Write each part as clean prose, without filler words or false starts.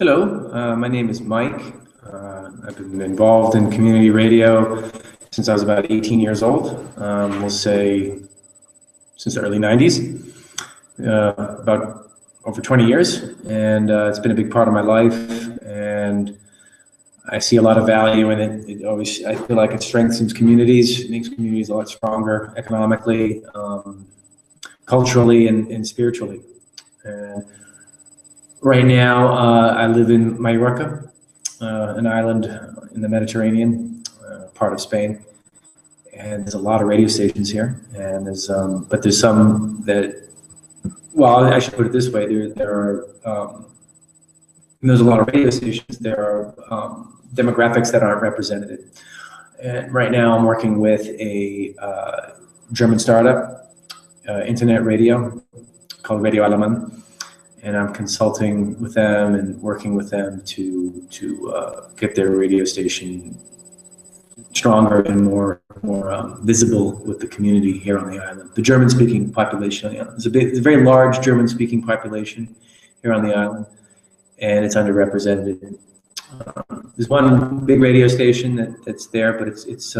Hello, my name is Mike. I've been involved in community radio since I was about 18 years old. We'll say since the early 90s, about over 20 years. And it's been a big part of my life. And I see a lot of value in it. I feel like it strengthens communities, it makes communities a lot stronger economically, culturally, and spiritually. Right now, I live in Mallorca, an island in the Mediterranean, part of Spain, and there's a lot of radio stations here. And but there's some that, well, I should put it this way: there's a lot of radio stations. There are demographics that aren't represented. And right now, I'm working with a German startup, internet radio called Radio Alemán. And I'm consulting with them and working with them to get their radio station stronger and more visible with the community here on the island. The German-speaking population on the island. There's a very large German-speaking population here on the island, and it's underrepresented. There's one big radio station that's there, but it's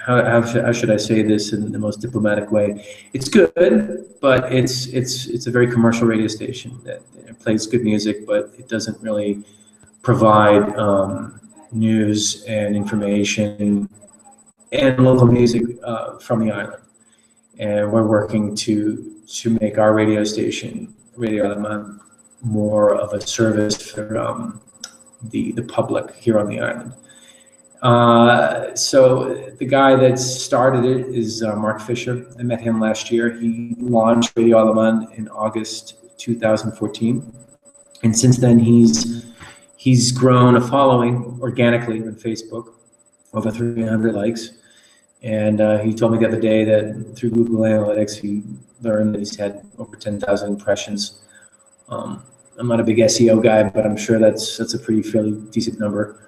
how should I say this in the most diplomatic way? It's good, but it's a very commercial radio station that plays good music, but it doesn't really provide news and information and local music from the island. And we're working to make our radio station, Radio Alemán, more of a service for the public here on the island. So the guy that started it is Mark Fisher. I met him last year. He launched Radio Alemán in August 2014, and since then he's grown a following organically on Facebook, over 300 likes. And he told me the other day that through Google Analytics he learned that he's had over 10,000 impressions. I'm not a big SEO guy, but I'm sure that's a fairly decent number.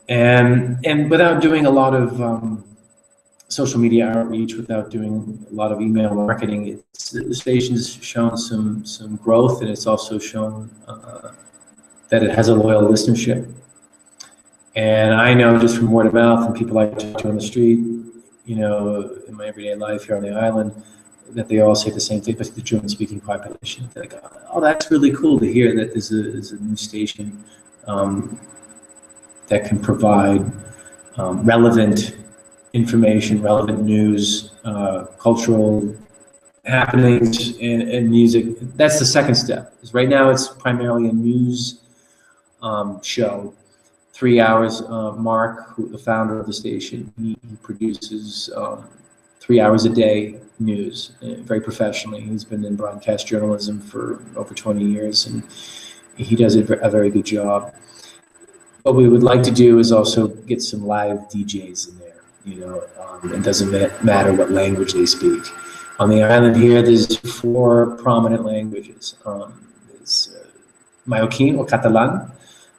And without doing a lot of social media outreach, without doing a lot of email marketing, the station's shown some growth, and it's also shown that it has a loyal listenership. And I know just from word of mouth and people I talk to on the street, in my everyday life here on the island, that they all say the same thing, but the German-speaking population. They're like, oh, that's really cool to hear that there's a new station that can provide relevant information, relevant news, cultural happenings, and music. That's the second step. Because right now it's primarily a news show. 3 hours. Mark, the founder of the station, he produces 3 hours a day news, very professionally. He's been in broadcast journalism for over 20 years, and he does a very good job. What we would like to do is also get some live DJs in there. It doesn't matter what language they speak. On the island here, there's 4 prominent languages. There's Mallorquín or Catalan,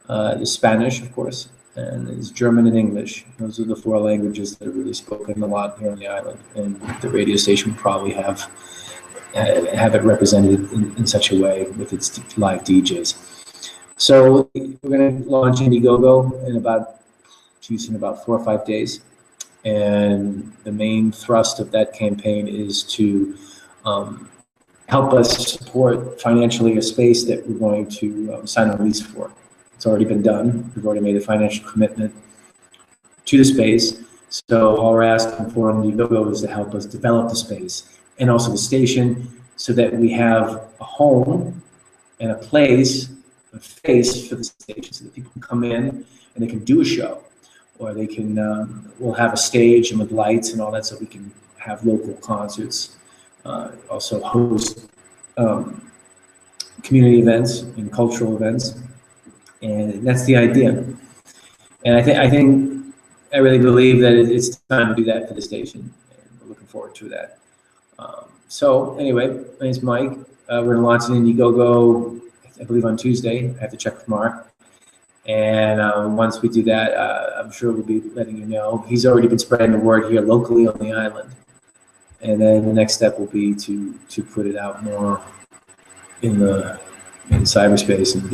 there's Spanish, of course, and there's German and English. Those are the 4 languages that are really spoken a lot here on the island, and the radio station would probably have it represented in such a way with its live DJs. So we're going to launch Indiegogo in about 4 or 5 days. And the main thrust of that campaign is to help us support financially a space that we're going to sign a lease for. It's already been done. We've already made a financial commitment to the space. So all we're asking for on Indiegogo is to help us develop the space and also the station, so that we have a home and a place, a face for the station, so that people can come in and they can do a show, or they can we'll have a stage and with lights and all that, so we can have local concerts, also host community events and cultural events, and that's the idea. And I really believe that it's time to do that for the station, and we're looking forward to that. So anyway, my name's Mike. We're going to launch an Indiegogo, I believe, on Tuesday. I have to check with Mark. And once we do that, I'm sure we'll be letting you know. He's already been spreading the word here locally on the island. And then the next step will be to put it out more in the cyberspace and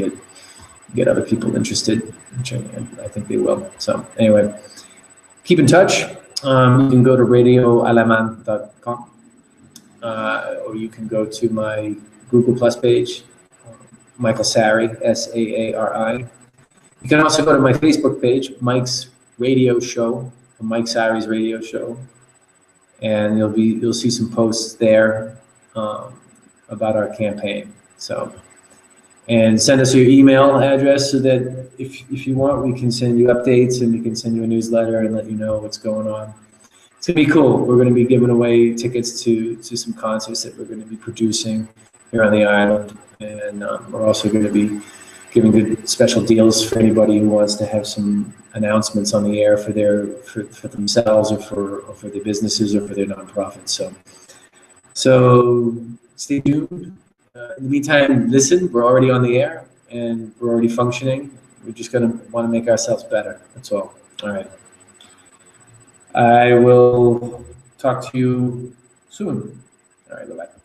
get other people interested, which I think they will. So anyway, keep in touch. You can go to radioalaman.com, or you can go to my Google Plus page, Michael Sari, Saari. You can also go to my Facebook page, Mike's Radio Show, Mike Sari's Radio Show, and you'll see some posts there about our campaign. So, and send us your email address so that if you want, we can send you updates and we can send you a newsletter and let you know what's going on. It's gonna be cool. We're gonna be giving away tickets to some concerts that we're gonna be producing here on the island, and we're also gonna be giving good special deals for anybody who wants to have some announcements on the air for themselves or for their businesses or for their nonprofits. So stay tuned. In the meantime, listen. We're already on the air and we're already functioning. We're just gonna want to make ourselves better. That's all. All right. I will talk to you soon. All right. Bye-bye.